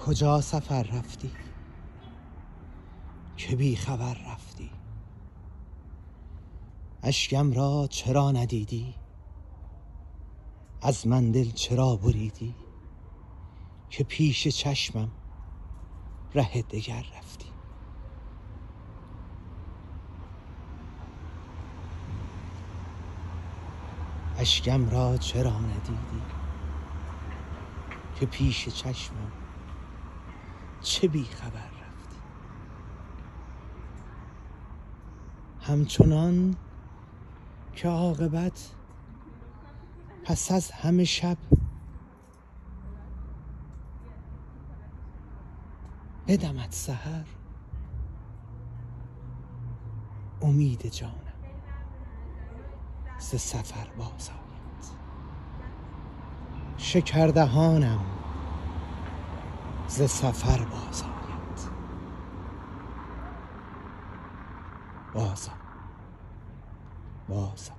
کجا سفر رفتی که بی خبر رفتی؟ اشکم را چرا ندیدی؟ از من دل چرا بریدی؟ که پیش چشمم ره دگر رفتی. اشکم را چرا ندیدی که پیش چشمم چه بی خبر رفتی؟ همچنان که عاقبت پس از همه شب بدمد سحر، امید جانم ز سفر باز آید. شکردهانم ز سفر باز آید. باز